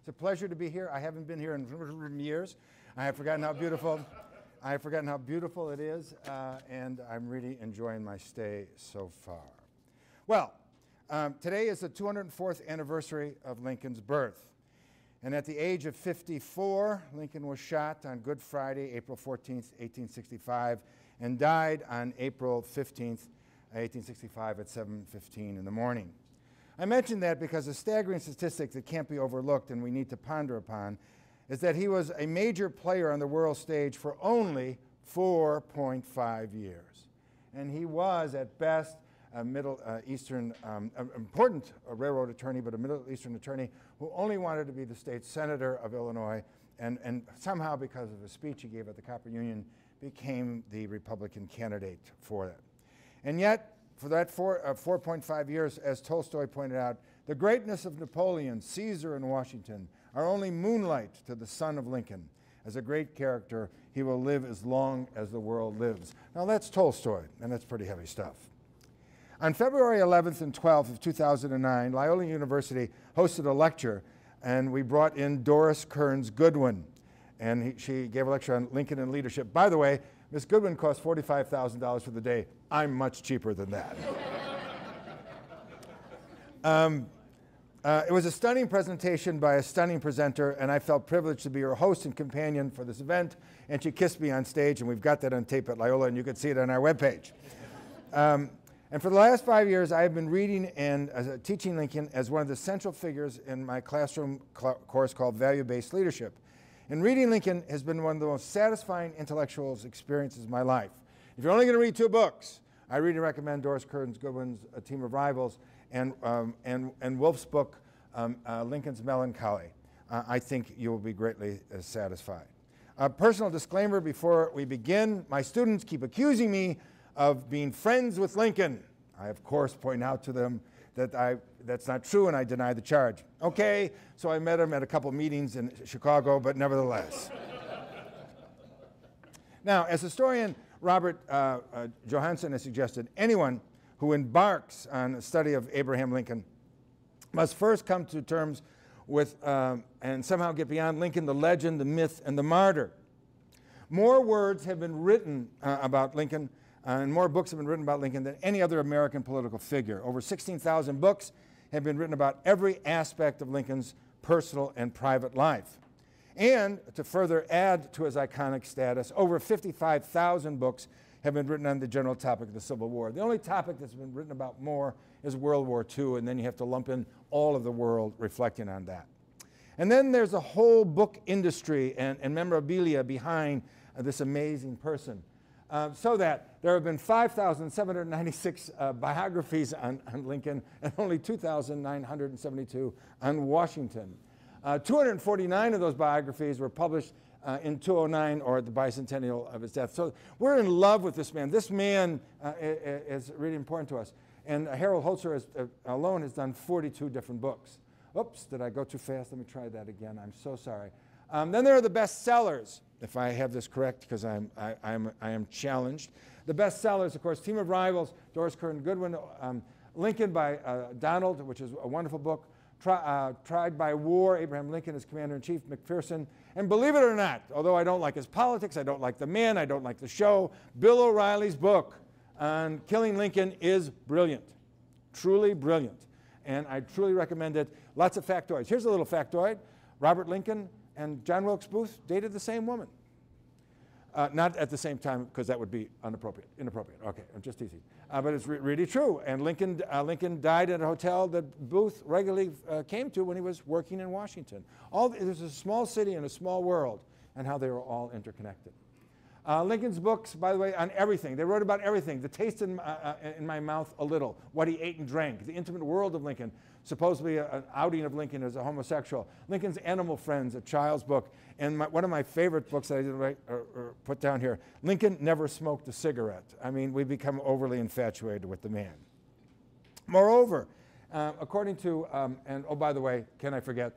It's a pleasure to be here. I haven't been here in years. I have forgotten how beautiful it is, and I'm really enjoying my stay so far. Well, today is the 204th anniversary of Lincoln's birth. And at the age of 54, Lincoln was shot on Good Friday, April 14th, 1865, and died on April 15th, 1865 at 7:15 in the morning. I mention that because a staggering statistic that can't be overlooked and we need to ponder upon is that he was a major player on the world stage for only 4.5 years. And he was, at best, a Middle Eastern, important railroad attorney, but a Middle Eastern attorney who only wanted to be the state senator of Illinois, and somehow, because of a speech he gave at the Copper Union, became the Republican candidate for it. And yet, for that 4.5 years, as Tolstoy pointed out, the greatness of Napoleon, Caesar, and Washington are only moonlight to the son of Lincoln. As a great character, he will live as long as the world lives. Now, that's Tolstoy, and that's pretty heavy stuff. On February 11th and 12th of 2009, Loyola University hosted a lecture, and we brought in Doris Kearns Goodwin, and she gave a lecture on Lincoln and leadership. By the way, Ms. Goodwin cost $45,000 for the day. I'm much cheaper than that. It was a stunning presentation by a stunning presenter, and I felt privileged to be her host and companion for this event, and she kissed me on stage, and we've got that on tape at Loyola, and you can see it on our webpage. And for the last 5 years, I have been reading and teaching Lincoln as one of the central figures in my classroom course called Value-Based Leadership. And reading Lincoln has been one of the most satisfying intellectual experiences of my life. If you're only going to read 2 books, I really recommend Doris Kearns Goodwin's A Team of Rivals and Wolf's book, Lincoln's Melancholy. I think you will be greatly satisfied. A personal disclaimer before we begin: my students keep accusing me of being friends with Lincoln. I, of course, point out to them that that's not true, and I deny the charge. Okay, so I met him at a couple meetings in Chicago, but nevertheless. Now, as historian Robert Johanson has suggested, anyone who embarks on a study of Abraham Lincoln must first come to terms with and somehow get beyond Lincoln, the legend, the myth, and the martyr. More words have been written about Lincoln, and more books have been written about Lincoln than any other American political figure. Over 16,000 books have been written about every aspect of Lincoln's personal and private life. And to further add to his iconic status, over 55,000 books have been written on the general topic of the Civil War. The only topic that's been written about more is World War II, and then you have to lump in all of the world reflecting on that. And then there's a whole book industry and memorabilia behind this amazing person. So that there have been 5,796 biographies on Lincoln and only 2,972 on Washington. 249 of those biographies were published in 2009, or at the bicentennial of his death. So we're in love with this man. This man is really important to us. And Harold Holzer alone has done 42 different books. Oops, did I go too fast? Let me try that again. I'm so sorry. Then there are the bestsellers, if I have this correct, because I am challenged. The bestsellers, of course, Team of Rivals, Doris Kearns Goodwin, Lincoln by Donald, which is a wonderful book, Tried by War, Abraham Lincoln as Commander-in-Chief, McPherson. And believe it or not, although I don't like his politics, I don't like the man, I don't like the show, Bill O'Reilly's book on killing Lincoln is brilliant, truly brilliant. And I truly recommend it. Lots of factoids. Here's a little factoid. Robert Lincoln and John Wilkes Booth dated the same woman. Not at the same time, because that would be inappropriate. Okay, I'm just teasing. But it's really true. And Lincoln died at a hotel that Booth regularly came to when he was working in Washington. There's a small city and a small world, and how they were all interconnected. Lincoln's books, by the way, on everything. They wrote about everything. The taste in my mouth a little, what he ate and drank, the intimate world of Lincoln, supposedly an outing of Lincoln as a homosexual. Lincoln's Animal Friends, a child's book. And one of my favorite books that I didn't put down here, Lincoln Never Smoked a Cigarette. I mean, we become overly infatuated with the man. Moreover, according to, and oh, by the way, can I forget?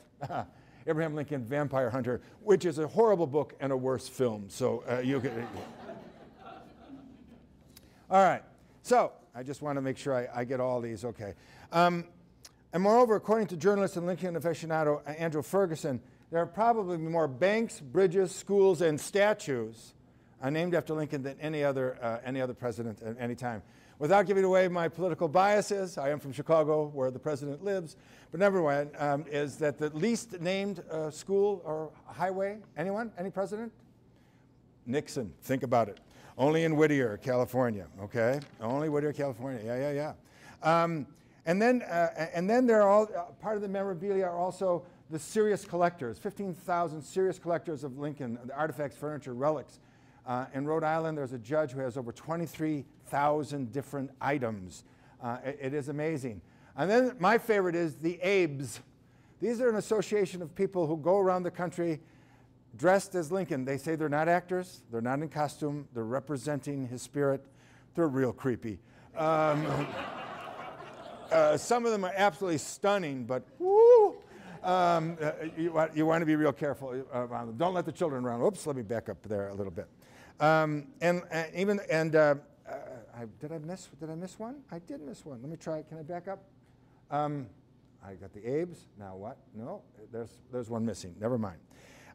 Abraham Lincoln, Vampire Hunter, which is a horrible book and a worse film. So you can. All right. So I just want to make sure I get all these. Okay. And moreover, according to journalist and Lincoln aficionado Andrew Ferguson, there are probably more banks, bridges, schools, and statues named after Lincoln than any other president at any time. Without giving away my political biases, I am from Chicago, where the president lives, but never mind, is that the least named school or highway, anyone, any president? Nixon, think about it. Only in Whittier, California, okay? Only Whittier, California, yeah. And then there are all, part of the memorabilia are also the serious collectors, 15,000 serious collectors of Lincoln, the artifacts, furniture, relics. In Rhode Island, there's a judge who has over 23,000 different items. It is amazing. And then my favorite is the Abes. These are an association of people who go around the country dressed as Lincoln. They say they're not actors, they're not in costume, they're representing his spirit. They're real creepy. Some of them are absolutely stunning, but woo! You want to be real careful around them. Don't let the children run. Oops, let me back up there a little bit. Did I miss one? I did miss one. Let me try. Can I back up? I got the Abes. Now what? No, there's one missing. Never mind.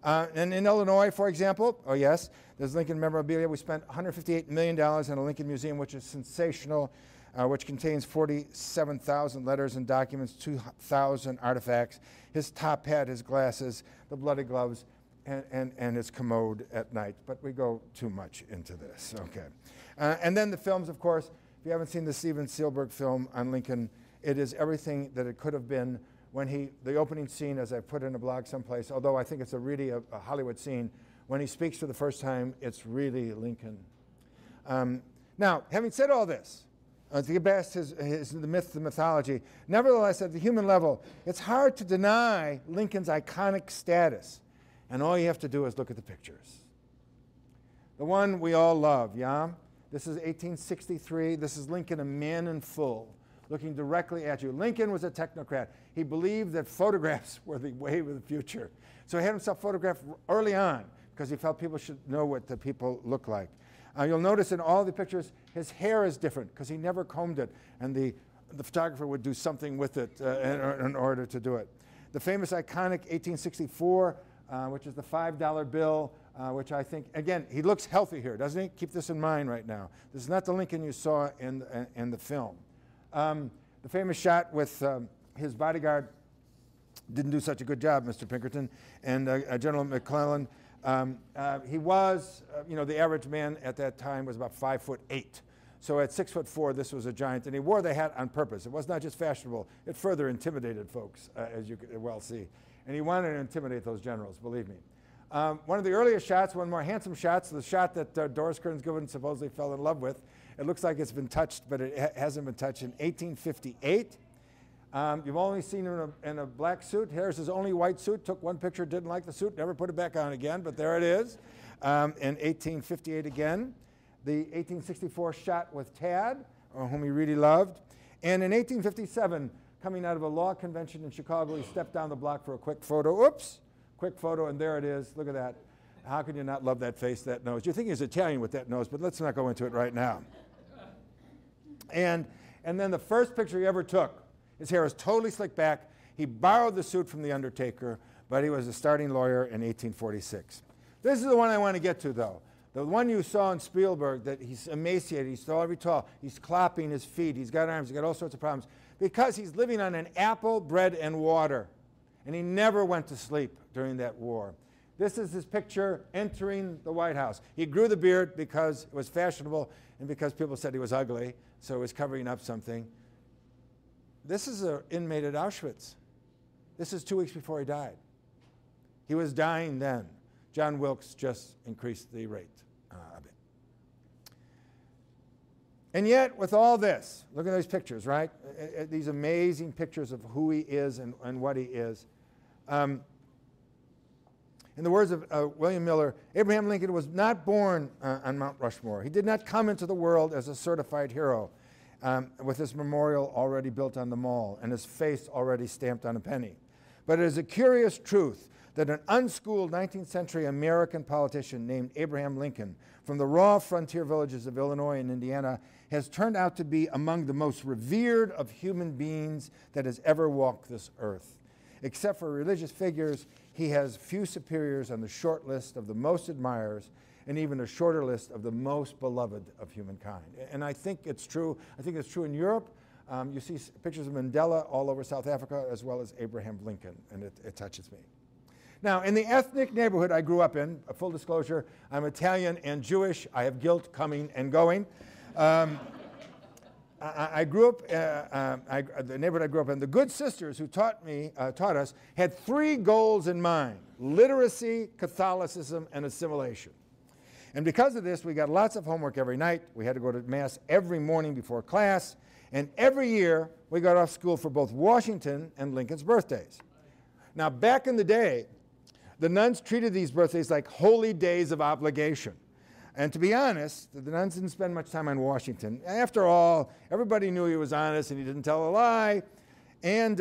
And in Illinois, for example, oh yes, there's Lincoln memorabilia. We spent $158 million in a Lincoln museum, which is sensational, which contains 47,000 letters and documents, 2,000 artifacts, his top hat, his glasses, the bloody gloves, and his commode at night. But we go too much into this, okay. And then the films, of course. If you haven't seen the Steven Spielberg film on Lincoln, it is everything that it could have been when the opening scene, as I put in a blog someplace, although I think it's really a Hollywood scene, when he speaks for the first time, it's really Lincoln. Now, having said all this, to get past the myth, the mythology, nevertheless, at the human level, it's hard to deny Lincoln's iconic status. And all you have to do is look at the pictures. The one we all love, yeah? This is 1863. This is Lincoln, a man in full, looking directly at you. Lincoln was a technocrat. He believed that photographs were the wave of the future. So he had himself photographed early on because he felt people should know what the people look like. You'll notice in all the pictures, his hair is different because he never combed it, and the photographer would do something with it in order to do it. The famous iconic 1864, which is the $5 bill, which I think, again, he looks healthy here, doesn't he? Keep this in mind right now. This is not the Lincoln you saw in the film. The famous shot with his bodyguard didn't do such a good job, Mr. Pinkerton, and General McClellan. He was, the average man at that time was about 5'8". So at 6'4", this was a giant, and he wore the hat on purpose. It was not just fashionable; it further intimidated folks, as you could well see. And he wanted to intimidate those generals, believe me. One of the earliest shots, one of the more handsome shots, the shot that Doris Kearns Goodwin supposedly fell in love with. It looks like it's been touched, but it hasn't been touched in 1858. You've only seen him in a black suit. Here's his only white suit. Took one picture, didn't like the suit, never put it back on again, but there it is. In 1858 again. The 1864 shot with Tad, whom he really loved. And in 1857, coming out of a law convention in Chicago, he stepped down the block for a quick photo. Oops, quick photo, and there it is. Look at that. How can you not love that face, that nose? You think he's Italian with that nose, but let's not go into it right now. And then the first picture he ever took, his hair is totally slicked back. He borrowed the suit from the undertaker, but he was a starting lawyer in 1846. This is the one I want to get to, though. The one you saw in Spielberg, that he's emaciated, he's very tall, he's clapping his feet, he's got arms, he's got all sorts of problems, because he's living on an apple, bread, and water. And he never went to sleep during that war. This is his picture entering the White House. He grew the beard because it was fashionable and because people said he was ugly, so he was covering up something. This is an inmate at Auschwitz. This is 2 weeks before he died. He was dying then. John Wilkes just increased the rate a bit. And yet, with all this, look at these pictures, right? These amazing pictures of who he is and what he is. In the words of William Miller, Abraham Lincoln was not born on Mount Rushmore. He did not come into the world as a certified hero with his memorial already built on the mall and his face already stamped on a penny. But it is a curious truth that an unschooled 19th century American politician named Abraham Lincoln from the raw frontier villages of Illinois and Indiana has turned out to be among the most revered of human beings that has ever walked this earth. Except for religious figures, he has few superiors on the short list of the most admirers and even a shorter list of the most beloved of humankind. And I think it's true. I think it's true in Europe. You see pictures of Mandela all over South Africa, as well as Abraham Lincoln, and it touches me. Now, in the ethnic neighborhood I grew up in, full disclosure, I'm Italian and Jewish. I have guilt coming and going. I grew up, the neighborhood I grew up in, the good sisters who taught us, had three goals in mind: literacy, Catholicism, and assimilation. And because of this, we got lots of homework every night. We had to go to Mass every morning before class. And every year, we got off school for both Washington and Lincoln's birthdays. Now, back in the day, the nuns treated these birthdays like holy days of obligation. And to be honest, the nuns didn't spend much time on Washington. After all, everybody knew he was honest and he didn't tell a lie. And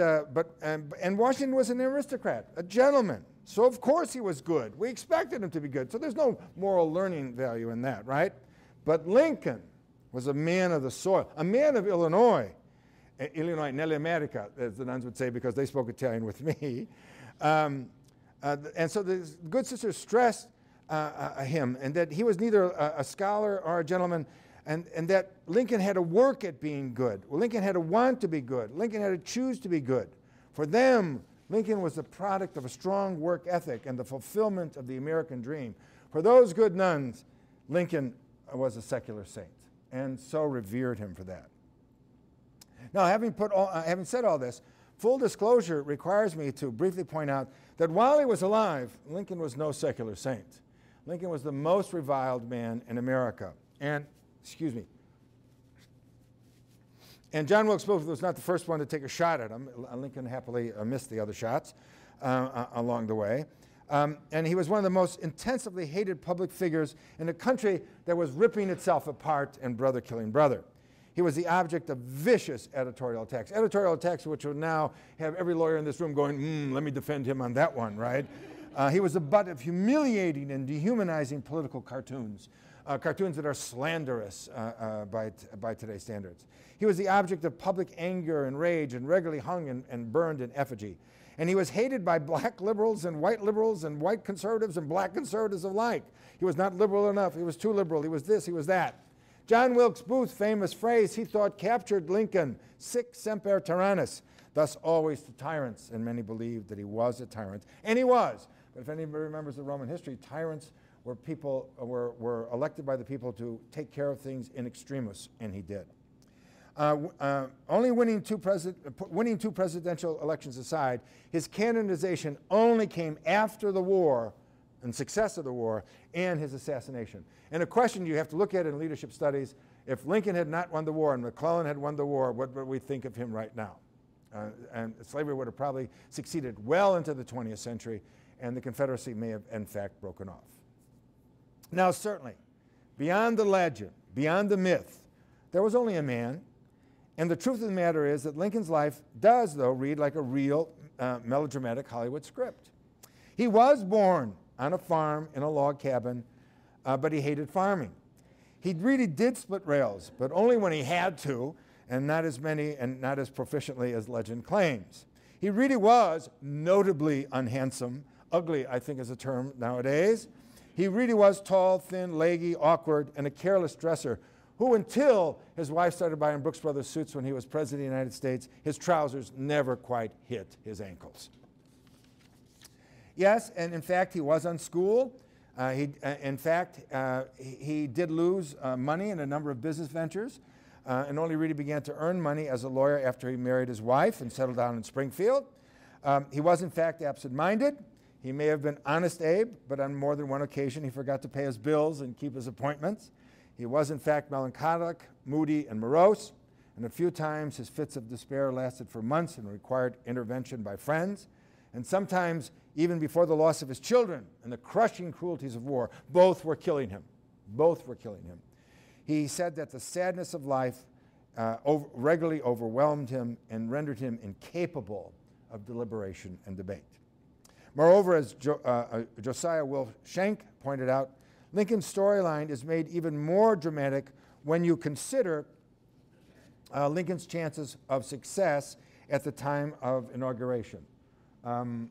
Washington was an aristocrat, a gentleman. So of course he was good. We expected him to be good. So there's no moral learning value in that, right? But Lincoln was a man of the soil, a man of Illinois. Illinois nell'America, as the nuns would say, because they spoke Italian with me. And so the good sisters stressed him, and that he was neither a scholar or a gentleman, and that Lincoln had to work at being good. Well, Lincoln had to want to be good. Lincoln had to choose to be good. For them, Lincoln was the product of a strong work ethic and the fulfillment of the American dream. For those good nuns, Lincoln was a secular saint, and so revered him for that. Now, having said all this, full disclosure requires me to briefly point out that while he was alive, Lincoln was no secular saint. Lincoln was the most reviled man in America. And, excuse me, and John Wilkes Booth was not the first one to take a shot at him. Lincoln happily missed the other shots along the way. And he was one of the most intensively hated public figures in a country that was ripping itself apart and brother killing brother. He was the object of vicious editorial attacks which would now have every lawyer in this room going, let me defend him on that one, right? He was the butt of humiliating and dehumanizing political cartoons, cartoons that are slanderous by today's standards. He was the object of public anger and rage and regularly hung and burned in effigy. And he was hated by black liberals and white conservatives and black conservatives alike. He was not liberal enough. He was too liberal. He was this. He was that. John Wilkes Booth's famous phrase, he thought, captured Lincoln, sic semper tyrannis, thus always to tyrants. And many believed that he was a tyrant. And he was. But if anybody remembers the Roman history, tyrants were people were elected by the people to take care of things in extremis, and he did. Only winning two presidential elections aside, his canonization only came after the war and success of the war and his assassination. And a question you have to look at in leadership studies, if Lincoln had not won the war and McClellan had won the war, what would we think of him right now? And slavery would have probably succeeded well into the 20th century, and the Confederacy may have, in fact, broken off. Now, certainly, beyond the legend, beyond the myth, there was only a man, and the truth of the matter is that Lincoln's life does, though, read like a real melodramatic Hollywood script. He was born on a farm in a log cabin, but he hated farming. He really did split rails, but only when he had to, and not as many and not as proficiently as legend claims. He really was notably unhandsome. Ugly, I think, is a term nowadays. He really was tall, thin, leggy, awkward, and a careless dresser who, until his wife started buying Brooks Brothers suits when he was president of the United States, his trousers never quite hit his ankles. Yes, and in fact, he was unschooled. He did lose money in a number of business ventures and only really began to earn money as a lawyer after he married his wife and settled down in Springfield. He was, in fact, absent-minded. He may have been Honest Abe, but on more than one occasion he forgot to pay his bills and keep his appointments. He was, in fact, melancholic, moody, and morose, and a few times his fits of despair lasted for months and required intervention by friends. And sometimes, even before the loss of his children and the crushing cruelties of war, both were killing him. Both were killing him. He said that the sadness of life regularly overwhelmed him and rendered him incapable of deliberation and debate. Moreover, as Josiah Will Schenck pointed out, Lincoln's storyline is made even more dramatic when you consider Lincoln's chances of success at the time of inauguration of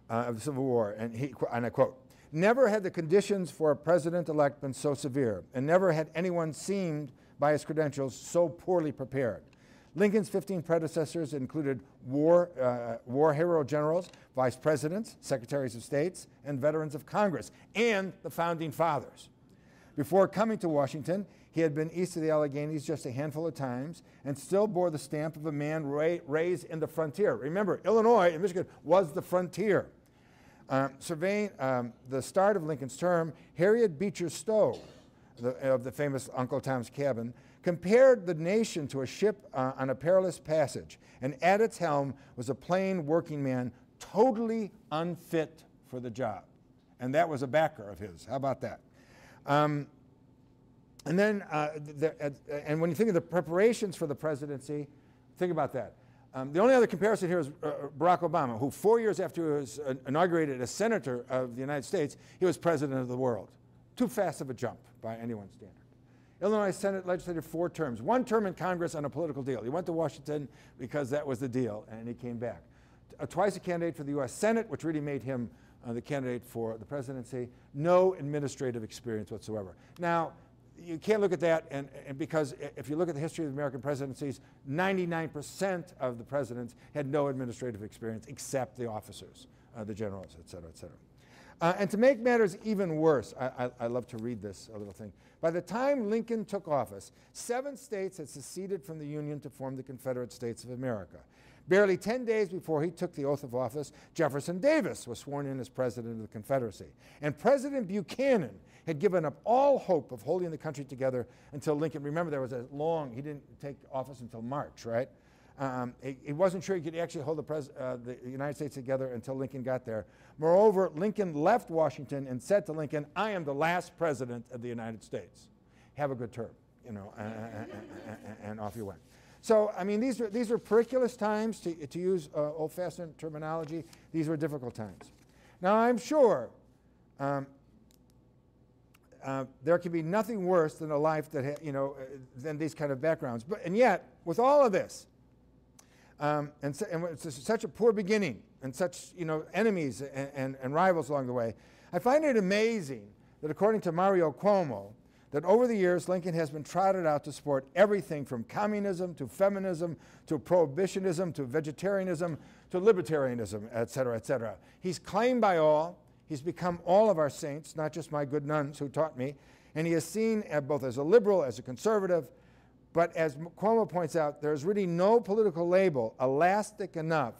the Civil War. And I quote, "Never had the conditions for a president-elect been so severe, and never had anyone seemed by his credentials so poorly prepared. Lincoln's 15 predecessors included war hero generals, vice presidents, secretaries of states, and veterans of Congress, and the founding fathers. Before coming to Washington, he had been east of the Alleghenies just a handful of times and still bore the stamp of a man raised in the frontier." Remember, Illinois and Michigan was the frontier. Surveying the start of Lincoln's term, Harriet Beecher Stowe, of the famous Uncle Tom's Cabin, compared the nation to a ship on a perilous passage, and at its helm was a plain working man totally unfit for the job. And that was a backer of his. How about that? And when you think of the preparations for the presidency, think about that. The only other comparison here is Barack Obama, who 4 years after he was inaugurated as senator of the United States, he was president of the world. Too fast of a jump by anyone's standard. Illinois Senate legislated 4 terms, 1 term in Congress on a political deal. He went to Washington because that was the deal, and he came back. Twice a candidate for the U.S. Senate, which really made him the candidate for the presidency. No administrative experience whatsoever. Now, you can't look at that, and because if you look at the history of the American presidencies, 99% of the presidents had no administrative experience except the officers, the generals, et cetera, et cetera. And to make matters even worse, I love to read this little thing. By the time Lincoln took office, 7 states had seceded from the Union to form the Confederate States of America. Barely 10 days before he took the oath of office, Jefferson Davis was sworn in as president of the Confederacy. And President Buchanan had given up all hope of holding the country together until Lincoln. Remember, there was a long, he didn't take office until March, right? He wasn't sure he could actually hold the United States together until Lincoln got there. Moreover, Lincoln left Washington and said to Lincoln, "I am the last president of the United States. Have a good term," you know, and off he went. So, I mean, these are perilous times, to use old-fashioned terminology. These were difficult times. Now, I'm sure there can be nothing worse than a life that, than these kind of backgrounds. And yet, with all of this, and it's such a poor beginning, and such, enemies and rivals along the way, I find it amazing that according to Mario Cuomo, that over the years, Lincoln has been trotted out to support everything from communism to feminism to prohibitionism to vegetarianism to libertarianism, et cetera, et cetera. He's claimed by all. He's become all of our saints, not just my good nuns who taught me. And he is seen both as a liberal, as a conservative. But as Cuomo points out, there's really no political label elastic enough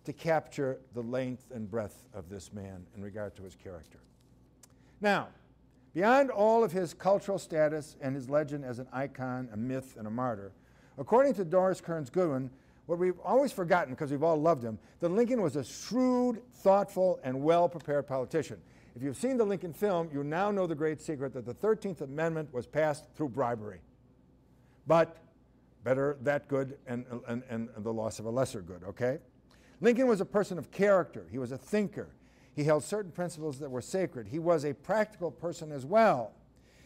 to capture the length and breadth of this man in regard to his character. Now, beyond all of his cultural status and his legend as an icon, a myth, and a martyr, according to Doris Kearns Goodwin, what we've always forgotten, because we've all loved him, that Lincoln was a shrewd, thoughtful, and well-prepared politician. If you've seen the Lincoln film, you now know the great secret that the 13th Amendment was passed through bribery. But better that good and the loss of a lesser good, okay? Lincoln was a person of character. He was a thinker. He held certain principles that were sacred. He was a practical person as well.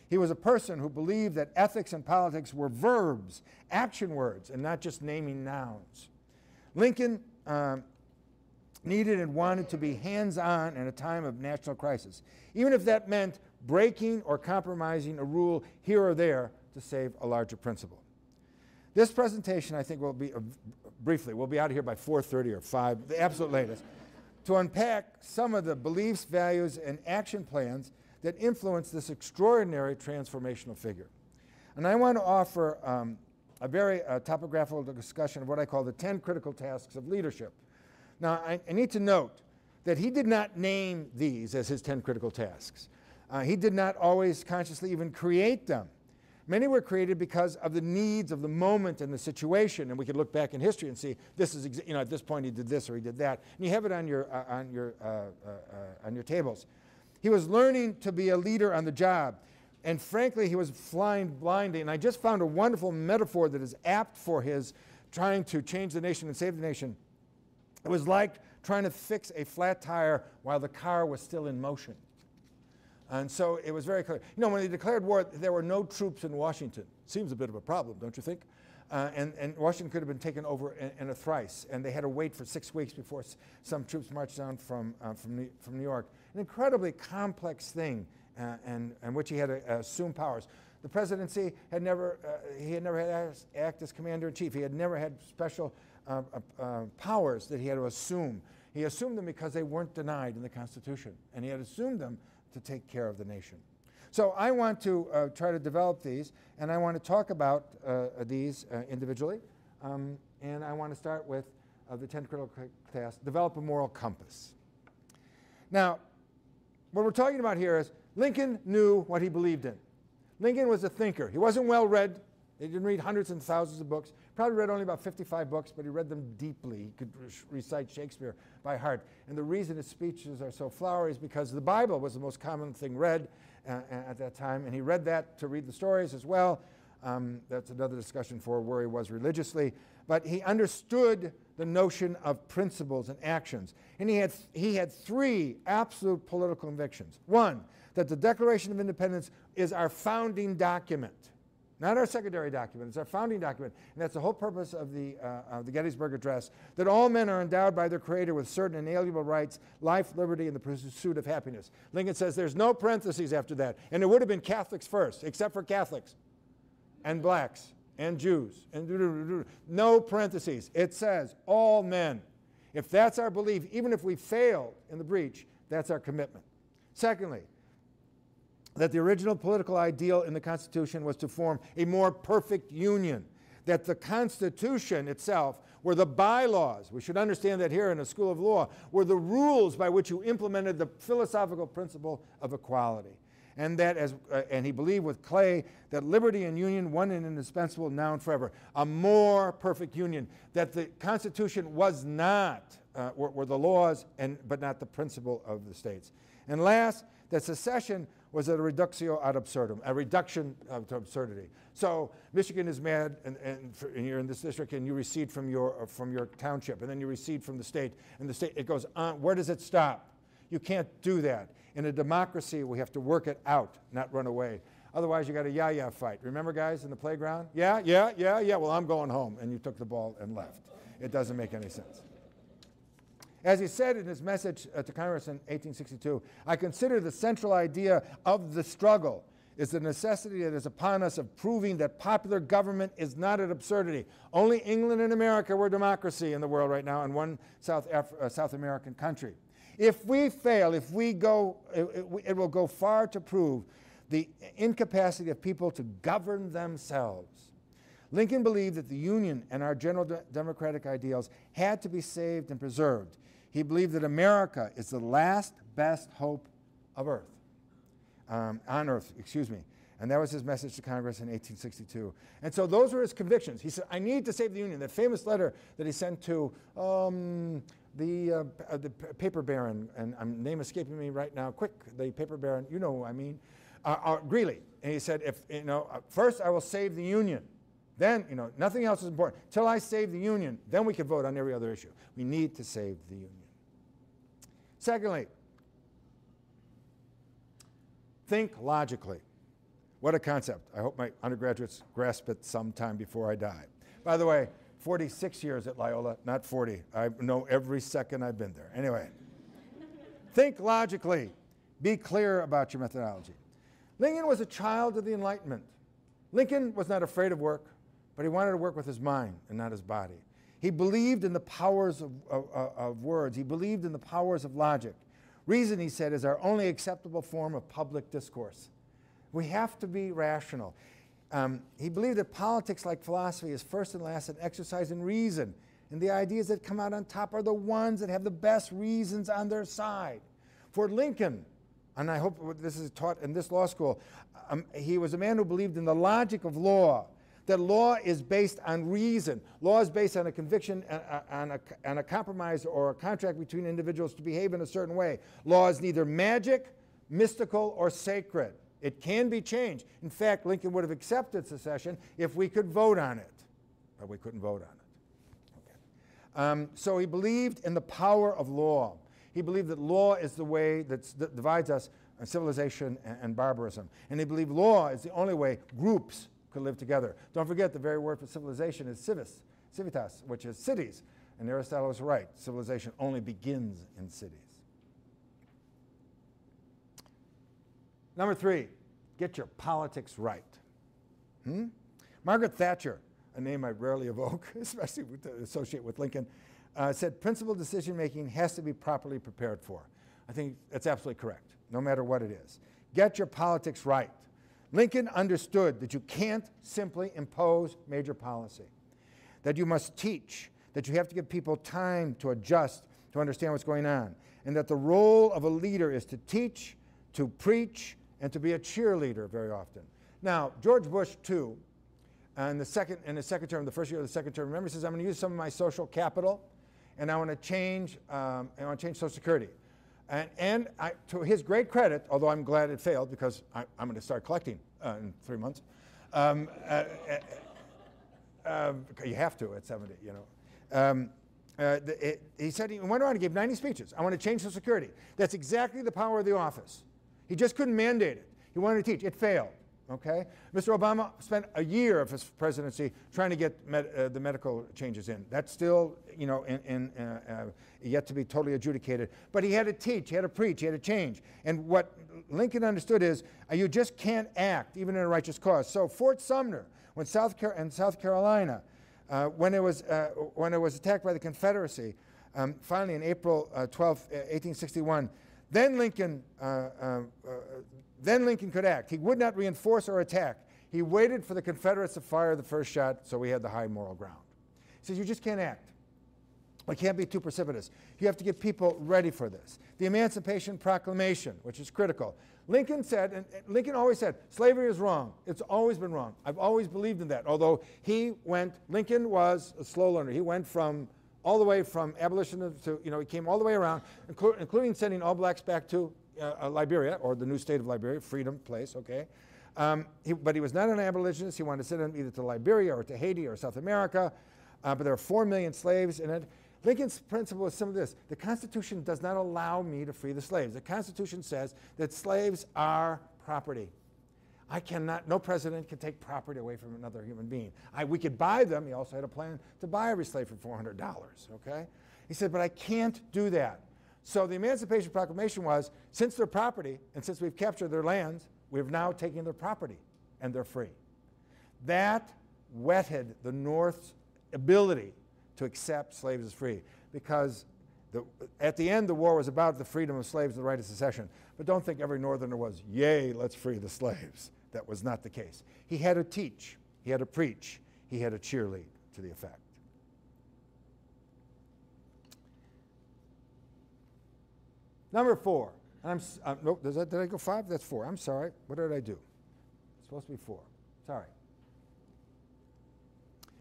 He was a person who believed that ethics and politics were verbs, action words, and not just naming nouns. Lincoln needed and wanted to be hands-on in a time of national crisis, even if that meant breaking or compromising a rule here or there to save a larger principle. This presentation, I think, will be, briefly, we'll be out of here by 4:30 or 5, the absolute latest, to unpack some of the beliefs, values, and action plans that influence this extraordinary transformational figure. And I want to offer a very topographical discussion of what I call the 10 critical tasks of leadership. Now, I need to note that he did not name these as his 10 critical tasks. He did not always consciously even create them. Many were created because of the needs of the moment and the situation, and we could look back in history and see this is, at this point he did this or he did that, and you have it on your tables. He was learning to be a leader on the job, and frankly, he was flying blindly. And I just found a wonderful metaphor that is apt for his trying to change the nation and save the nation. It was like trying to fix a flat tire while the car was still in motion. And so it was very clear. You know, when they declared war, there were no troops in Washington. Seems a bit of a problem, don't you think? And Washington could have been taken over in a thrice, and they had to wait for 6 weeks before some troops marched down from New York. An incredibly complex thing, and which he had to assume powers. The presidency had never, he had never had to act as commander-in-chief. He had never had special powers that he had to assume. He assumed them because they weren't denied in the Constitution, and he had assumed them to take care of the nation. So I want to try to develop these, and I want to talk about these individually. And I want to start with the 10 critical tasks, develop a moral compass. Now, what we're talking about here is Lincoln knew what he believed in. Lincoln was a thinker. He wasn't well read. He didn't read hundreds and thousands of books. Probably read only about 55 books, but he read them deeply. He could recite Shakespeare by heart. And the reason his speeches are so flowery is because the Bible was the most common thing read at that time, and he read that to read the stories as well. That's another discussion for where he was religiously. But he understood the notion of principles and actions. And he had three absolute political convictions. One, that the Declaration of Independence is our founding document. Not our secondary document, it's our founding document. And that's the whole purpose of the Gettysburg Address, that all men are endowed by their Creator with certain inalienable rights, life, liberty, and the pursuit of happiness. Lincoln says there's no parentheses after that. And it would have been Catholics first, except for Catholics and blacks and Jews. And no parentheses. It says all men. If that's our belief, even if we failed in the breach, that's our commitment. Secondly, that the original political ideal in the Constitution was to form a more perfect union, that the Constitution itself were the bylaws, we should understand that here in a school of law, were the rules by which you implemented the philosophical principle of equality. And that, and he believed with Clay, that liberty and union, one and indispensable now and forever, a more perfect union, that the Constitution was not, were the laws, but not the principle of the states. And last, that secession was a reductio ad absurdum, a reduction to absurdity. So Michigan is mad, and you're in this district, and you recede from your township, and then you recede from the state, and the state, it goes on. Where does it stop? You can't do that. In a democracy, we have to work it out, not run away. Otherwise, you got a yeah-yeah fight. Remember, guys, in the playground? Yeah, well, I'm going home, and you took the ball and left. It doesn't make any sense. As he said in his message to Congress in 1862, I consider the central idea of the struggle is the necessity that is upon us of proving that popular government is not an absurdity. Only England and America were democracy in the world right now, and one South American country. If we fail, if we go, it will go far to prove the incapacity of people to govern themselves. Lincoln believed that the Union and our general democratic ideals had to be saved and preserved. He believed that America is the last best hope of Earth, on Earth, excuse me. And that was his message to Congress in 1862. And so those were his convictions. He said, I need to save the Union. That famous letter that he sent to the paper baron, and name escaping me right now, quick, the paper baron, you know who I mean, Greeley. And he said, first I will save the Union. Then, nothing else is important. Till I save the Union, then we can vote on every other issue. We need to save the Union. Secondly, think logically. What a concept. I hope my undergraduates grasp it sometime before I die. By the way, 46 years at Loyola, not 40. I know every second I've been there. Anyway, think logically. Be clear about your methodology. Lincoln was a child of the Enlightenment. Lincoln was not afraid of work, but he wanted to work with his mind and not his body. He believed in the powers of words. He believed in the powers of logic. Reason, he said, is our only acceptable form of public discourse. We have to be rational. He believed that politics, like philosophy, is first and last an exercise in reason. And the ideas that come out on top are the ones that have the best reasons on their side. For Lincoln, and I hope this is taught in this law school, he was a man who believed in the logic of law, that law is based on reason. Law is based on a conviction, on a compromise or a contract between individuals to behave in a certain way. Law is neither magic, mystical, or sacred. It can be changed. In fact, Lincoln would have accepted secession if we could vote on it, but we couldn't vote on So he believed in the power of law. He believed that law is the way that divides us, civilization and barbarism. And he believed law is the only way groups could live together. Don't forget the very word for civilization is civitas, which is cities. And Aristotle was right. Civilization only begins in cities. Number 3, get your politics right. Margaret Thatcher, a name I rarely evoke, especially to associate with Lincoln, said principled decision-making has to be properly prepared for. I think that's absolutely correct, no matter what it is. Get your politics right. Lincoln understood that you can't simply impose major policy, that you must teach, that you have to give people time to adjust, to understand what's going on, and that the role of a leader is to teach, to preach, and to be a cheerleader very often. Now, George Bush, too, in the second term, the first year of the second term, remember, he says, I'm going to use some of my social capital, and I want to change Social Security. And to his great credit, although I'm glad it failed because I'm going to start collecting in 3 months. You have to at 70, you know. He said he went around and gave 90 speeches. I want to change Social Security. That's exactly the power of the office. He just couldn't mandate it. He wanted to teach. It failed. Okay? Mr. Obama spent a year of his presidency trying to get the medical changes in. That's still, you know, yet to be totally adjudicated. But he had to teach, he had to preach, he had to change. And what Lincoln understood is you just can't act, even in a righteous cause. So Fort Sumner, when South Carolina, when it was attacked by the Confederacy, finally in April 12, 1861, then Lincoln could act. He would not reinforce or attack. He waited for the Confederates to fire the first shot, so we had the high moral ground. He says, you just can't act. It can't be too precipitous. You have to get people ready for this. The Emancipation Proclamation, which is critical. Lincoln said, and Lincoln always said, slavery is wrong. It's always been wrong. I've always believed in that, although Lincoln was a slow learner. He went all the way from abolition to, you know, he came all the way around, including sending all blacks back to Liberia, or the new state of Liberia, freedom place, okay? But he was not an abolitionist. He wanted to send them either to Liberia or to Haiti or South America, but there are 4 million slaves in it. Lincoln's principle is some of this. The Constitution does not allow me to free the slaves. The Constitution says that slaves are property. No president can take property away from another human being. We could buy them. He also had a plan to buy every slave for $400, okay? He said, but I can't do that. So the Emancipation Proclamation was, since they're property, and since we've captured their lands, we've now taken their property, and they're free. That whetted the North's ability to accept slaves as free, because at the end, the war was about the freedom of slaves and the right of secession. But don't think every Northerner was, yay, let's free the slaves. That was not the case. He had to teach, he had to preach, he had to cheerlead to the effect. Number 4. Nope, did I go 5? That's 4. I'm sorry. What did I do? It's supposed to be 4. Sorry.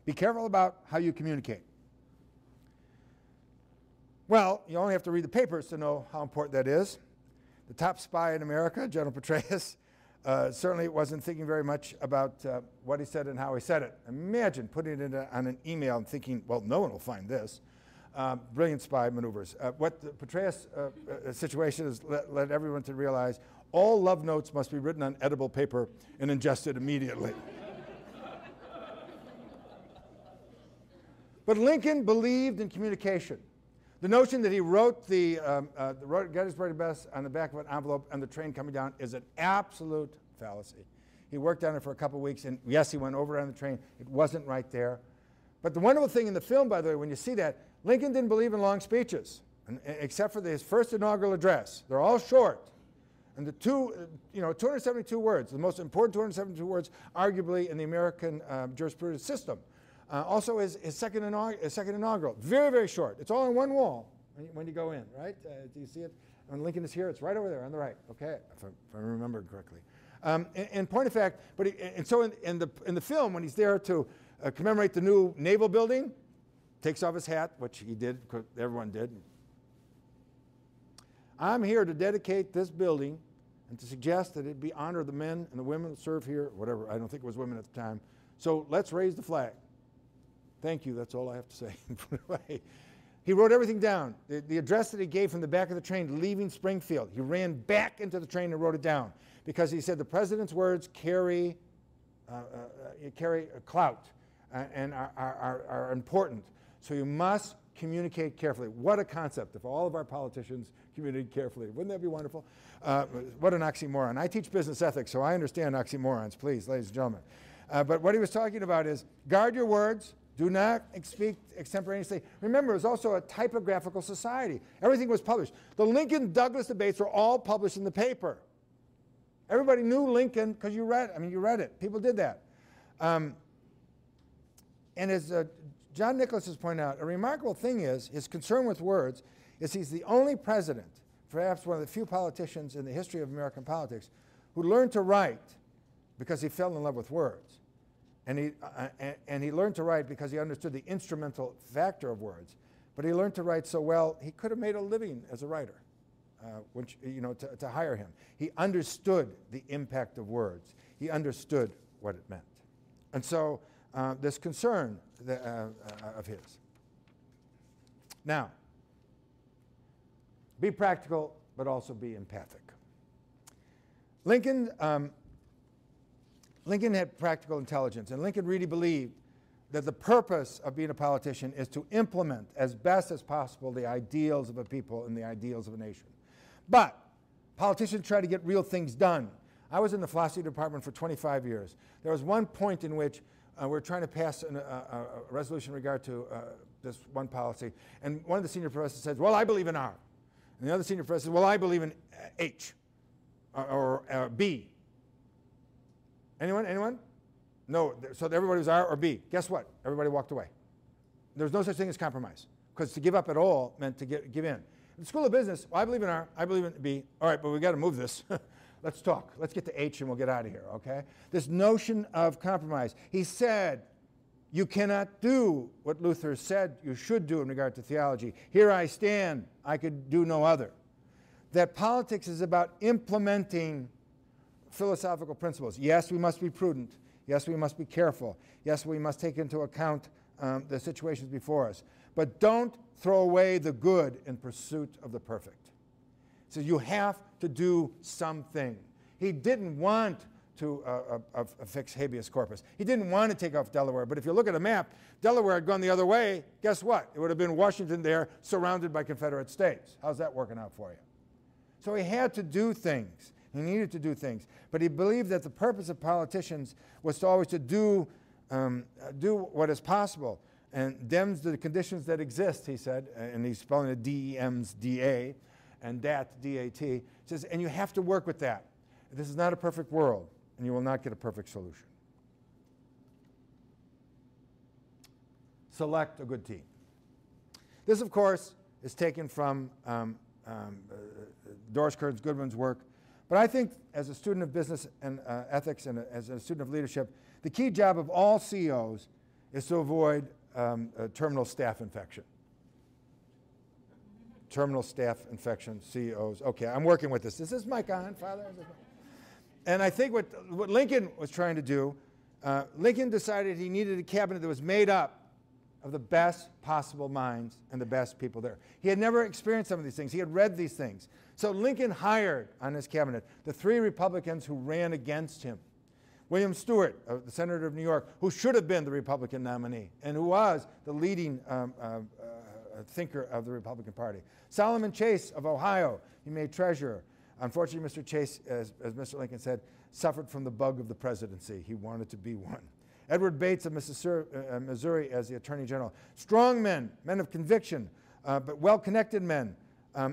Be careful about how you communicate. Well, you only have to read the papers to know how important that is. The top spy in America, General Petraeus, certainly wasn't thinking very much about what he said and how he said it. Imagine putting it on an email and thinking, well, no one will find this. Brilliant spy maneuvers. What the Petraeus situation has led everyone to realize, all love notes must be written on edible paper and ingested immediately. But Lincoln believed in communication. The notion that he wrote Gettysburg Address on the back of an envelope on the train coming down is an absolute fallacy. He worked on it for a couple of weeks, and yes, he went over it on the train. It wasn't right there. But the wonderful thing in the film, by the way, when you see that, Lincoln didn't believe in long speeches, except for his first inaugural address. They're all short. And the 272 words, the most important 272 words, arguably in the American jurisprudence system. Also his second inaugural, very, very short. It's all on one wall when you go in, right? Do you see it? When Lincoln is here, it's right over there on the right, okay, if I remember correctly. And point of fact, so in the film, when he's there to commemorate the new naval building, takes off his hat, which he did, everyone did. I'm here to dedicate this building and to suggest that it be honor the men and the women who serve here, whatever, I don't think it was women at the time. So let's raise the flag. Thank you, that's all I have to say. He wrote everything down. The address that he gave from the back of the train leaving Springfield, he ran back into the train and wrote it down because he said the president's words carry clout and are important. So you must communicate carefully. What a concept if all of our politicians communicate carefully. Wouldn't that be wonderful? What an oxymoron. I teach business ethics, so I understand oxymorons, please, ladies and gentlemen. But what he was talking about is guard your words. Do not speak extemporaneously. Remember, it was also a typographical society. Everything was published. The Lincoln-Douglas debates were all published in the paper. Everybody knew Lincoln because you read it. People did that. And as John Nicholas has pointed out, a remarkable thing is his concern with words is he's the only president, perhaps one of the few politicians in the history of American politics, who learned to write because he fell in love with words. And he learned to write because he understood the instrumental factor of words. But he learned to write so well, he could have made a living as a writer, to hire him. He understood the impact of words. He understood what it meant. And so this concern of his. Now, be practical, but also be empathic. Lincoln had practical intelligence, and Lincoln really believed that the purpose of being a politician is to implement as best as possible the ideals of a people and the ideals of a nation. But politicians try to get real things done. I was in the philosophy department for 25 years. There was one point in which we're trying to pass a resolution in regard to this one policy, and one of the senior professors says, well, I believe in R. And the other senior professor says, well, I believe in H or B. Anyone? No, so everybody was R or B. Guess what? Everybody walked away. There's no such thing as compromise, because to give up at all meant to give in. In the School of Business, well, I believe in R, I believe in B. All right, but we've got to move this. Let's talk. Let's get to H and we'll get out of here, okay? This notion of compromise. He said, you cannot do what Luther said you should do in regard to theology. Here I stand, I could do no other. That politics is about implementing philosophical principles. Yes, we must be prudent. Yes, we must be careful. Yes, we must take into account the situations before us. But don't throw away the good in pursuit of the perfect. So you have to do something. He didn't want to fix habeas corpus. He didn't want to take off Delaware. But if you look at a map, Delaware had gone the other way. Guess what? It would have been Washington there, surrounded by Confederate states. How's that working out for you? So he had to do things. He needed to do things. But he believed that the purpose of politicians was to always to do what is possible and dems the conditions that exist, he said, and he's spelling it D-E-M's D-A, and dat, D-A-T. He says, and you have to work with that. This is not a perfect world, and you will not get a perfect solution. Select a good team. This, of course, is taken from Doris Kearns Goodwin's work. But I think as a student of business and ethics and as a student of leadership, the key job of all CEOs is to avoid terminal staph infection. Terminal staph infection, CEOs. Okay, I'm working with this. Is this mic on, Father? And I think what Lincoln was trying to do, Lincoln decided he needed a cabinet that was made up of the best possible minds and the best people there. He had never experienced some of these things. He had read these things. So Lincoln hired on his cabinet the 3 Republicans who ran against him. William Stewart, the senator of New York, who should have been the Republican nominee and who was the leading thinker of the Republican Party. Solomon Chase of Ohio, he made treasurer. Unfortunately, Mr. Chase, as Mr. Lincoln said, suffered from the bug of the presidency. He wanted to be one. Edward Bates of Missouri as the Attorney General. Strong men, men of conviction, but well-connected men.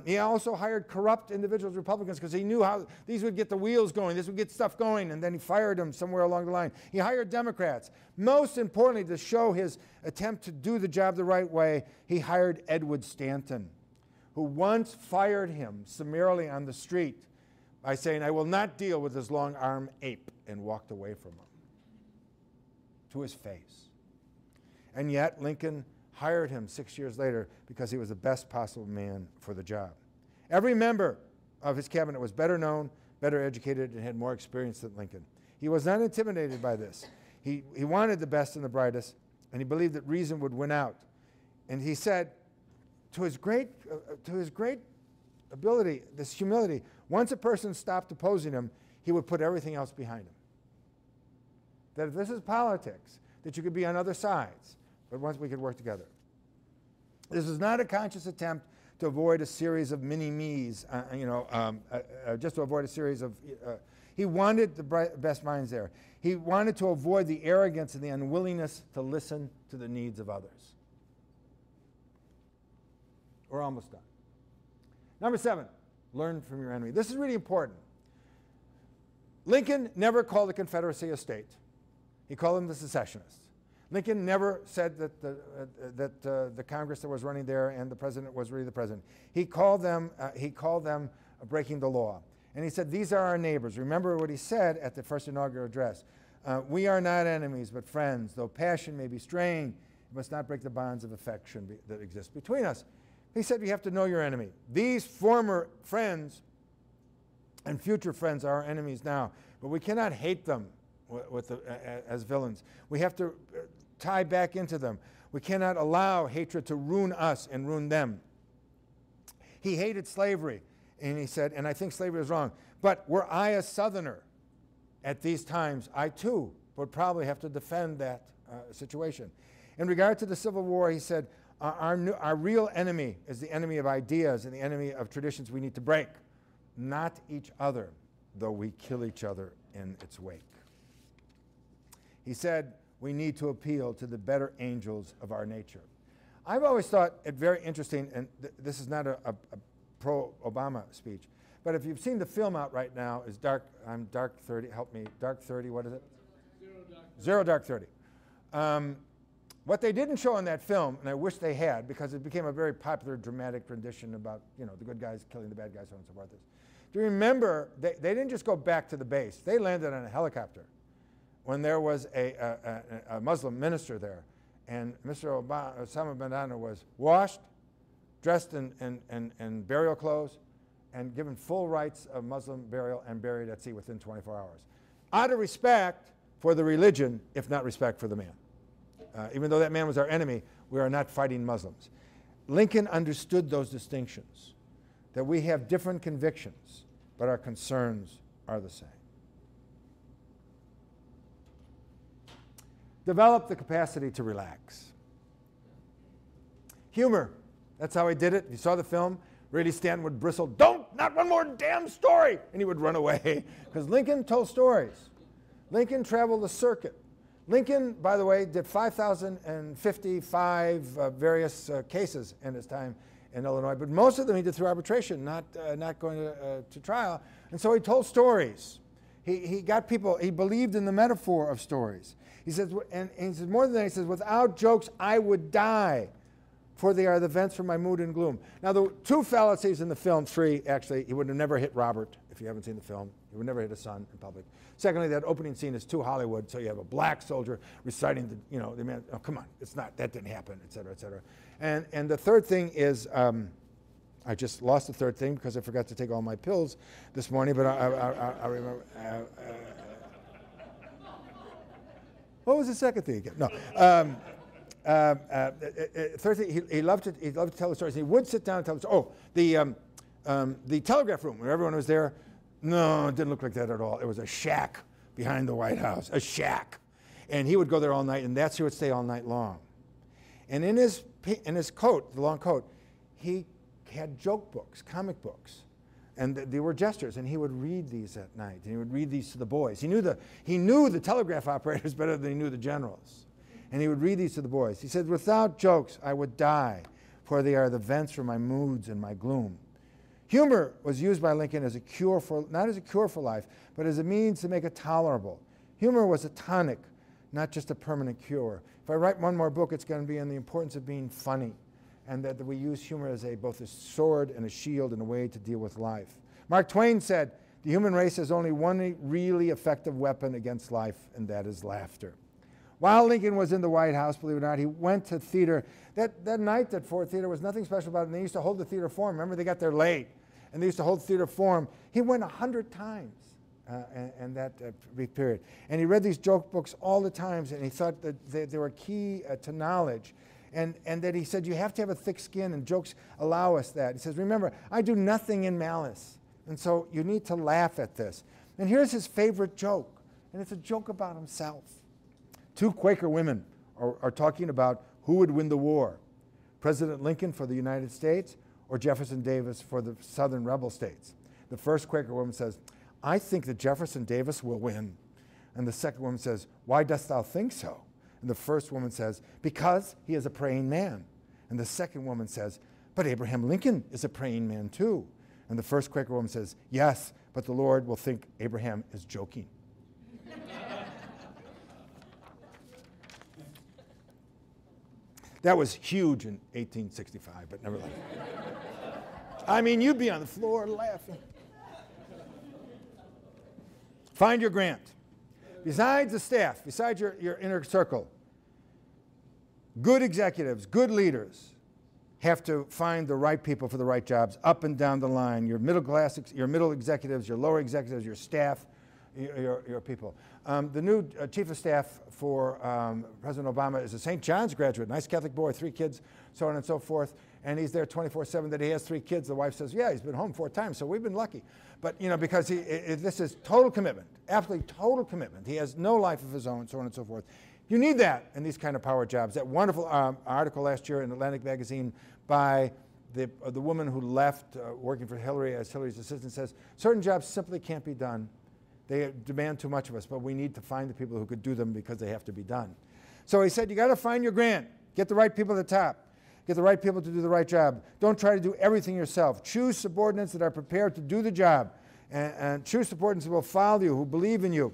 He also hired corrupt individuals, Republicans, because he knew how these would get the wheels going, this would get stuff going, and then he fired them somewhere along the line. He hired Democrats. Most importantly, to show his attempt to do the job the right way, he hired Edward Stanton, who once fired him summarily on the street by saying, I will not deal with this long-armed ape, and walked away from him to his face. And yet Lincoln hired him 6 years later because he was the best possible man for the job. Every member of his cabinet was better known, better educated, and had more experience than Lincoln. He was not intimidated by this. He wanted the best and the brightest, and he believed that reason would win out. And he said, to his great ability, this humility, once a person stopped opposing him, he would put everything else behind him. That if this is politics, that you could be on other sides, but once we could work together. This is not a conscious attempt to avoid a series of mini-me's, just to avoid a series of... he wanted the best minds there. He wanted to avoid the arrogance and the unwillingness to listen to the needs of others. We're almost done. Number 7, learn from your enemy. This is really important. Lincoln never called the Confederacy a state. He called them the secessionists. Lincoln never said that the Congress that was running there and the president was really the president. He called them breaking the law. And he said, these are our neighbors. Remember what he said at the first inaugural address. We are not enemies, but friends. Though passion may be strained, you must not break the bonds of affection that exist between us. He said you have to know your enemy. These former friends and future friends are our enemies now, but we cannot hate them as villains. We have to tie back into them. We cannot allow hatred to ruin us and ruin them. He hated slavery, and he said, and I think slavery is wrong, but were I a Southerner at these times, I too would probably have to defend that situation. In regard to the Civil War, he said, our real enemy is the enemy of ideas and the enemy of traditions we need to break, not each other, though we kill each other in its wake. He said, we need to appeal to the better angels of our nature. I've always thought it very interesting, and this is not a pro-Obama speech, but if you've seen the film out right now, is I'm Dark 30, help me, Dark 30, what is it? Zero Dark 30. What they didn't show in that film, and I wish they had, because it became a very popular dramatic rendition about, the good guys killing the bad guys, so on and so forth. Do you remember, they didn't just go back to the base. They landed on a helicopter when there was a Muslim minister there, and Mr. Osama bin Laden was washed, dressed in burial clothes, and given full rights of Muslim burial and buried at sea within 24 hours. Out of respect for the religion, if not respect for the man. Even though that man was our enemy, we are not fighting Muslims. Lincoln understood those distinctions, that we have different convictions, but our concerns are the same. Develop the capacity to relax. Humor, that's how he did it. If you saw the film, Really Stanton would bristle, not one more damn story, and he would run away, because Lincoln told stories. Lincoln traveled the circuit. Lincoln, by the way, did 5,055 various cases in his time in Illinois, but most of them he did through arbitration, not going to trial. And so he told stories. He got people, he believed in the metaphor of stories. He says, and he says more than that, he says, without jokes, I would die, for they are the vents for my mood and gloom. Now, the 2 fallacies in the film, 3, actually, he would have never hit Robert, if you haven't seen the film. He would never hit a son in public. Secondly, that opening scene is too Hollywood, so you have a black soldier reciting the man, oh, come on, it's not, that didn't happen, et cetera, et cetera. And the third thing is, I just lost the third thing because I forgot to take all my pills this morning, but I remember. What was the second thing again? No. Third thing, he loved to tell the stories. He would sit down and tell the stories. Oh, the telegraph room where everyone was there. No, it didn't look like that at all. It was a shack behind the White House, a shack. And he would go there all night, and that's where he would stay all night long. And in his coat, the long coat, he had joke books, comic books. And they were gestures, and he would read these at night. And he would read these to the boys. He knew the telegraph operators better than he knew the generals. And he would read these to the boys. He said, without jokes, I would die, for they are the vents for my moods and my gloom. Humor was used by Lincoln as a cure for, not as a cure for life, but as a means to make it tolerable. Humor was a tonic, not just a permanent cure. If I write one more book, it's going to be on the importance of being funny, and that we use humor as both a sword and a shield and a way to deal with life. Mark Twain said, the human race has only one really effective weapon against life, and that is laughter. While Lincoln was in the White House, believe it or not, he went to theater. That night at Ford Theater was nothing special about it, and they used to hold the theater forum. Remember, they got there late, and they used to hold theater forum. He went 100 times. and that brief period. And he read these joke books all the times, and he thought that they were key to knowledge. And that he said, you have to have a thick skin, and jokes allow us that. He says, remember, I do nothing in malice. And so you need to laugh at this. And here's his favorite joke, and it's a joke about himself. Two Quaker women are talking about who would win the war, President Lincoln for the United States or Jefferson Davis for the Southern rebel states. The first Quaker woman says, I think that Jefferson Davis will win. And the second woman says, why dost thou think so? And the first woman says, because he is a praying man. And the second woman says, but Abraham Lincoln is a praying man too. And the first Quaker woman says, yes, but the Lord will think Abraham is joking. That was huge in 1865, but nevertheless. I mean, you'd be on the floor laughing. Find your grant. Besides the staff, besides your inner circle, good executives, good leaders have to find the right people for the right jobs up and down the line. Your middle class, your middle executives, your lower executives, your staff, your people. The new chief of staff for President Obama is a St. John's graduate, nice Catholic boy, 3 kids, so on and so forth. And he's there 24/7. That he has 3 kids. The wife says, yeah, he's been home 4 times, so we've been lucky. But, you know, because this is total commitment, absolutely total commitment. He has no life of his own, so on and so forth. You need that in these kind of power jobs. That wonderful article last year in Atlantic Magazine by the woman who left working for Hillary as Hillary's assistant says, certain jobs simply can't be done. They demand too much of us, but we need to find the people who could do them because they have to be done. So he said, you got to find your grant. Get the right people at the top. Get the right people to do the right job. Don't try to do everything yourself. Choose subordinates that are prepared to do the job. And choose subordinates who will follow you, who believe in you.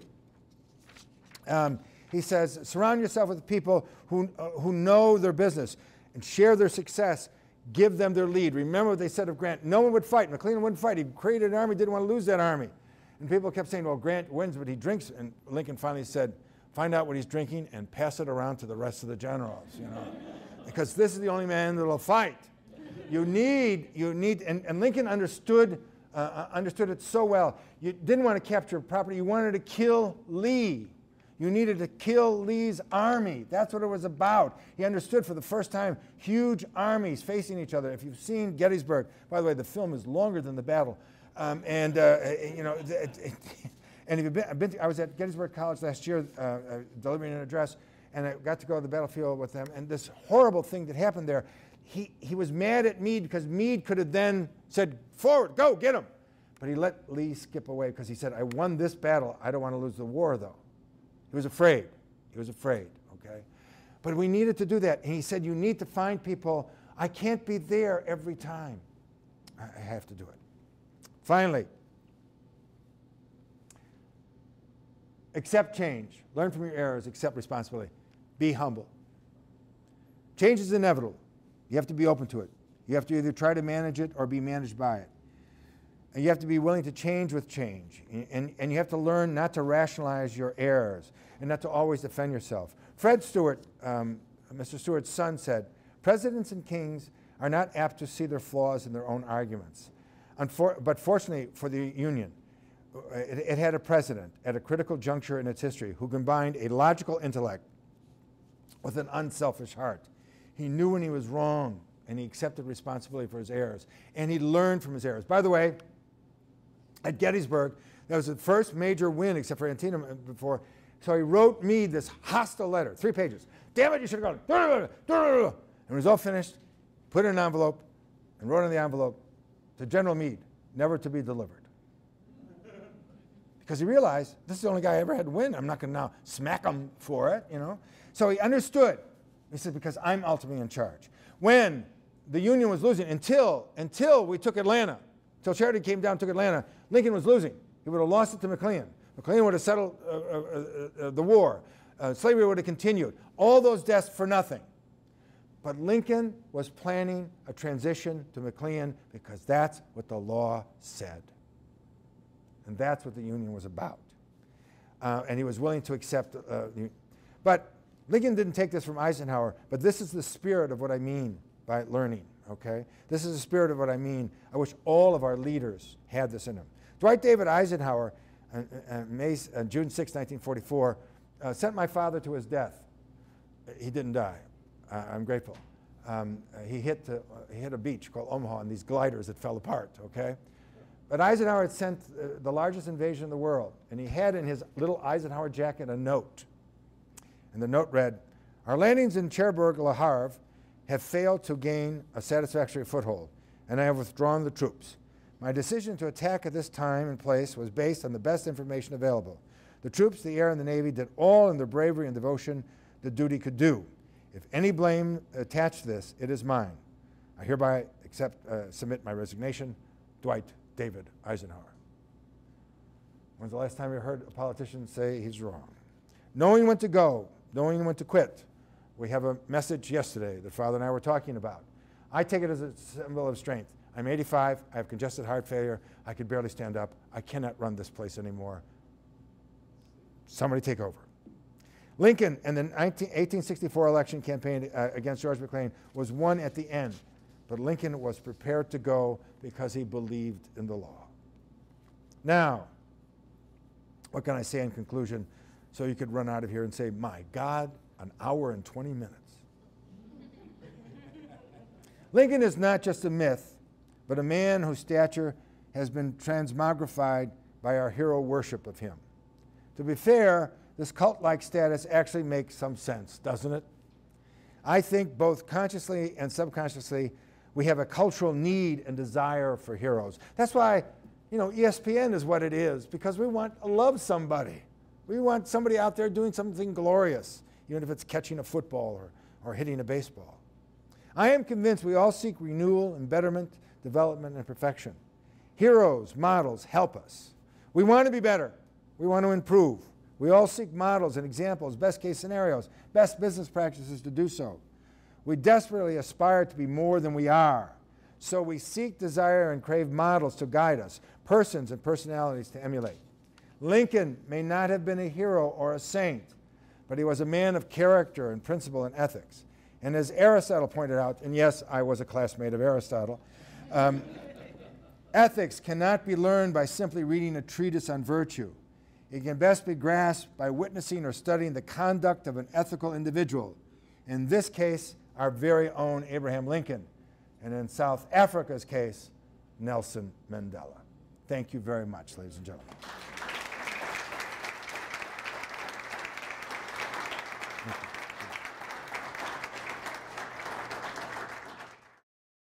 He says, surround yourself with people who know their business and share their success. Give them their lead. Remember what they said of Grant. No one would fight. McClellan wouldn't fight. He created an army, didn't want to lose that army. And people kept saying, well, Grant wins, but he drinks. And Lincoln finally said, find out what he's drinking and pass it around to the rest of the generals, you know. Because this is the only man that will fight. You need, and Lincoln understood it so well. You didn't want to capture property. You wanted to kill Lee. You needed to kill Lee's army. That's what it was about. He understood for the first time huge armies facing each other. If you've seen Gettysburg, by the way, the film is longer than the battle. And if you've been I was at Gettysburg College last year delivering an address, and I got to go to the battlefield with them. And this horrible thing that happened there, he was mad at Meade because Meade could have then said, forward, go, get him. But he let Lee skip away because he said, I won this battle. I don't want to lose the war, though. He was afraid. He was afraid, okay? But we needed to do that. And he said, you need to find people. I can't be there every time. I have to do it. Finally, accept change. Learn from your errors. Accept responsibility. Be humble. Change is inevitable. You have to be open to it. You have to either try to manage it or be managed by it. And you have to be willing to change with change. And you have to learn not to rationalize your errors and not to always defend yourself. Fred Stewart, Mr. Stewart's son, said, presidents and kings are not apt to see their flaws in their own arguments. But fortunately for the Union, it had a president at a critical juncture in its history who combined a logical intellect with an unselfish heart. He knew when he was wrong, and he accepted responsibility for his errors. And he learned from his errors. By the way, at Gettysburg, that was the first major win, except for Antietam before. So he wrote Meade this hostile letter, 3 pages. Damn it, you should have gone. And when it was all finished, put it in an envelope, and wrote on the envelope, to General Meade, never to be delivered. Because he realized, this is the only guy I ever had to win. I'm not going to now smack him for it, you know. So he understood. He said, because I'm ultimately in charge. When the Union was losing, until we took Atlanta, until Sheridan came down and took Atlanta, Lincoln was losing. He would have lost it to McClellan. McClellan would have settled the war. Slavery would have continued. All those deaths for nothing. But Lincoln was planning a transition to McClellan because that's what the law said. And that's what the Union was about. And he was willing to accept. But Lincoln didn't take this from Eisenhower, but this is the spirit of what I mean by learning, okay? This is the spirit of what I mean. I wish all of our leaders had this in them. Dwight David Eisenhower June 6, 1944, sent my father to his death. He didn't die. I'm grateful. He hit a beach called Omaha and these gliders that fell apart, okay? But Eisenhower had sent the largest invasion in the world, and he had in his little Eisenhower jacket a note. And the note read, "Our landings in Cherbourg, Le Havre, have failed to gain a satisfactory foothold, and I have withdrawn the troops. My decision to attack at this time and place was based on the best information available. The troops, the air, and the Navy did all in their bravery and devotion the duty could do. If any blame attached to this, it is mine. I hereby submit my resignation. Dwight David Eisenhower." When's the last time you heard a politician say he's wrong? Knowing when to go, knowing when to quit. We have a message yesterday that Father and I were talking about. I take it as a symbol of strength. I'm 85, I have congested heart failure, I could barely stand up, I cannot run this place anymore. Somebody take over. Lincoln in the 1864 election campaign against George McClellan was won at the end, but Lincoln was prepared to go because he believed in the law. Now, what can I say in conclusion so you could run out of here and say, my God, an hour and 20 minutes. Lincoln is not just a myth, but a man whose stature has been transmogrified by our hero worship of him. To be fair, this cult-like status actually makes some sense, doesn't it? I think both consciously and subconsciously, we have a cultural need and desire for heroes. That's why, ESPN is what it is, because we want to love somebody. We want somebody out there doing something glorious, even if it's catching a football or hitting a baseball. I am convinced we all seek renewal and betterment, development, and perfection. Heroes, models help us. We want to be better. We want to improve. We all seek models and examples, best case scenarios, best business practices to do so. We desperately aspire to be more than we are. So we seek, desire, and crave models to guide us, persons and personalities to emulate. Lincoln may not have been a hero or a saint, but he was a man of character and principle and ethics. And as Aristotle pointed out, and yes, I was a classmate of Aristotle, ethics cannot be learned by simply reading a treatise on virtue. It can best be grasped by witnessing or studying the conduct of an ethical individual. In this case, our very own Abraham Lincoln, and in South Africa's case, Nelson Mandela. Thank you very much, ladies and gentlemen.